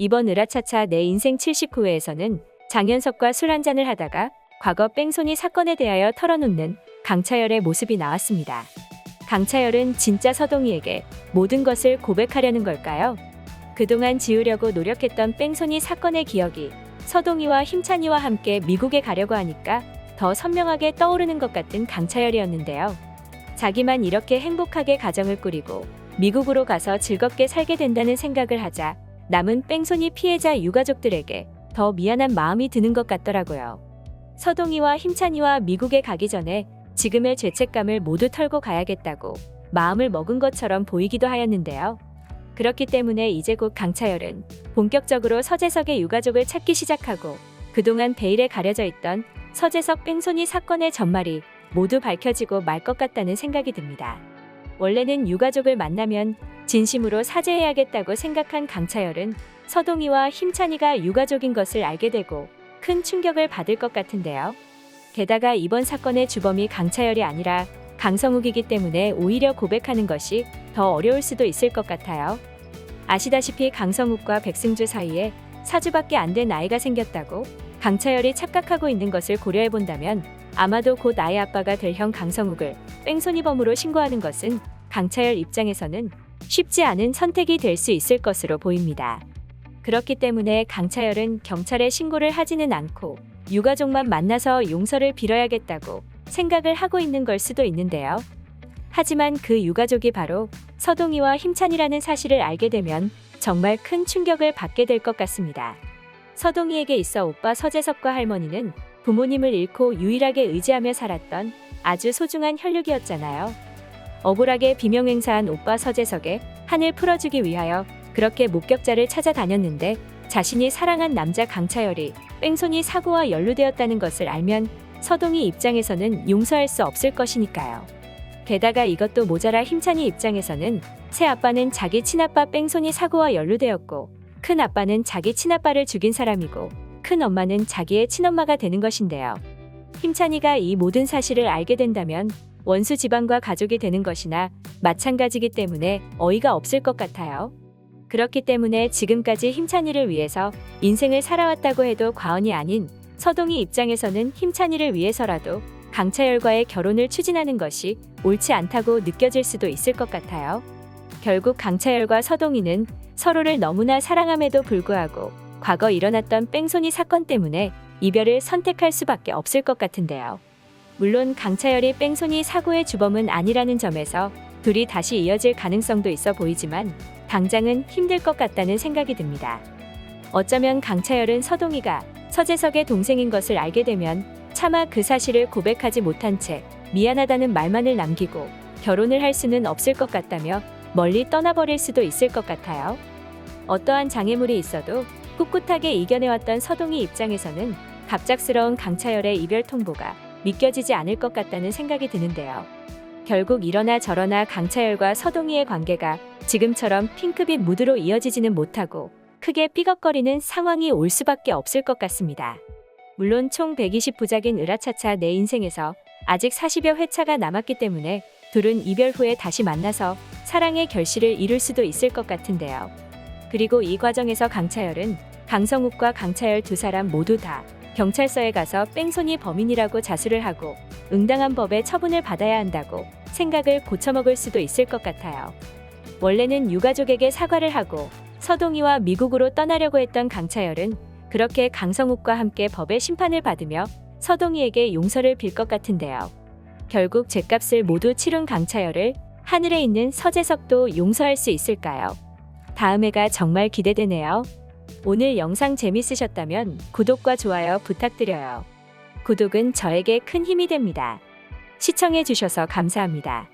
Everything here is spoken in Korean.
이번 으라차차 내 인생 79회에서는 장현석과 술 한잔을 하다가 과거 뺑소니 사건에 대하여 털어놓는 강차열의 모습이 나왔습니다. 강차열은 진짜 서동희에게 모든 것을 고백하려는 걸까요? 그동안 지우려고 노력했던 뺑소니 사건의 기억이 서동희와 힘찬이와 함께 미국에 가려고 하니까 더 선명하게 떠오르는 것 같은 강차열이었는데요. 자기만 이렇게 행복하게 가정을 꾸리고 미국으로 가서 즐겁게 살게 된다는 생각을 하자 남은 뺑소니 피해자 유가족들에게 더 미안한 마음이 드는 것 같더라고요. 서동희와 힘찬이와 미국에 가기 전에 지금의 죄책감을 모두 털고 가야겠다고 마음을 먹은 것처럼 보이기도 하였는데요. 그렇기 때문에 이제 곧 강차열은 본격적으로 서재석의 유가족을 찾기 시작하고 그동안 베일에 가려져 있던 서재석 뺑소니 사건의 전말이 모두 밝혀지고 말 것 같다는 생각이 듭니다. 원래는 유가족을 만나면 진심으로 사죄해야겠다고 생각한 강차열은 서동희와 힘찬이가 유가족인 것을 알게 되고 큰 충격을 받을 것 같은데요. 게다가 이번 사건의 주범이 강차열이 아니라 강성욱이기 때문에 오히려 고백하는 것이 더 어려울 수도 있을 것 같아요. 아시다시피 강성욱과 백승주 사이에 4주밖에 안 된 아이가 생겼다고 강차열이 착각하고 있는 것을 고려해본다면 아마도 곧 아이 아빠가 될 형 강성욱을 뺑소니범으로 신고하는 것은 강차열 입장에서는 쉽지 않은 선택이 될 수 있을 것으로 보입니다. 그렇기 때문에 강차열은 경찰에 신고를 하지는 않고 유가족만 만나서 용서를 빌어야겠다고 생각을 하고 있는 걸 수도 있는데요. 하지만 그 유가족이 바로 서동희와 힘찬이라는 사실을 알게 되면 정말 큰 충격을 받게 될 것 같습니다. 서동희에게 있어 오빠 서재석과 할머니는 부모님을 잃고 유일하게 의지하며 살았던 아주 소중한 혈육이었잖아요. 억울하게 비명행사한 오빠 서재석의 한을 풀어주기 위하여 그렇게 목격자를 찾아다녔는데 자신이 사랑한 남자 강차열이 뺑소니 사고와 연루되었다는 것을 알면 서동희 입장에서는 용서할 수 없을 것이니까요. 게다가 이것도 모자라 힘찬이 입장에서는 새아빠는 자기 친아빠 뺑소니 사고와 연루되었고 큰아빠는 자기 친아빠를 죽인 사람이고 큰엄마는 자기의 친엄마가 되는 것인데요. 힘찬이가 이 모든 사실을 알게 된다면 원수 집안과 가족이 되는 것이나 마찬가지이기 때문에 어이가 없을 것 같아요. 그렇기 때문에 지금까지 힘찬이를 위해서 인생을 살아왔다고 해도 과언이 아닌 서동희 입장에서는 힘찬이를 위해서라도 강차열과의 결혼을 추진하는 것이 옳지 않다고 느껴질 수도 있을 것 같아요. 결국 강차열과 서동희는 서로를 너무나 사랑함에도 불구하고 과거 일어났던 뺑소니 사건 때문에 이별을 선택할 수밖에 없을 것 같은데요. 물론 강차열이 뺑소니 사고의 주범은 아니라는 점에서 둘이 다시 이어질 가능성도 있어 보이지만 당장은 힘들 것 같다는 생각이 듭니다. 어쩌면 강차열은 서동희가 서재석의 동생인 것을 알게 되면 차마 그 사실을 고백하지 못한 채 미안하다는 말만을 남기고 결혼을 할 수는 없을 것 같다며 멀리 떠나버릴 수도 있을 것 같아요. 어떠한 장애물이 있어도 꿋꿋하게 이겨내왔던 서동희 입장에서는 갑작스러운 강차열의 이별 통보가 믿겨지지 않을 것 같다는 생각이 드는데요. 결국 이러나 저러나 강차열과 서동희의 관계가 지금처럼 핑크빛 무드로 이어지지는 못하고 크게 삐걱거리는 상황이 올 수밖에 없을 것 같습니다. 물론 총 120부작인 으라차차 내 인생에서 아직 40여 회차가 남았기 때문에 둘은 이별 후에 다시 만나서 사랑의 결실을 이룰 수도 있을 것 같은데요. 그리고 이 과정에서 강차열은 강성욱과 강차열 두 사람 모두 다 경찰서에 가서 뺑소니 범인이라고 자수를 하고 응당한 법에 처분을 받아야 한다고 생각을 고쳐먹을 수도 있을 것 같아요. 원래는 유가족에게 사과를 하고 서동희와 미국으로 떠나려고 했던 강차열은 그렇게 강성욱과 함께 법의 심판을 받으며 서동희에게 용서를 빌 것 같은데요. 결국 죗값을 모두 치른 강차열을 하늘에 있는 서재석도 용서할 수 있을까요? 다음 회가 정말 기대되네요. 오늘 영상 재밌으셨다면 구독과 좋아요 부탁드려요. 구독은 저에게 큰 힘이 됩니다. 시청해주셔서 감사합니다.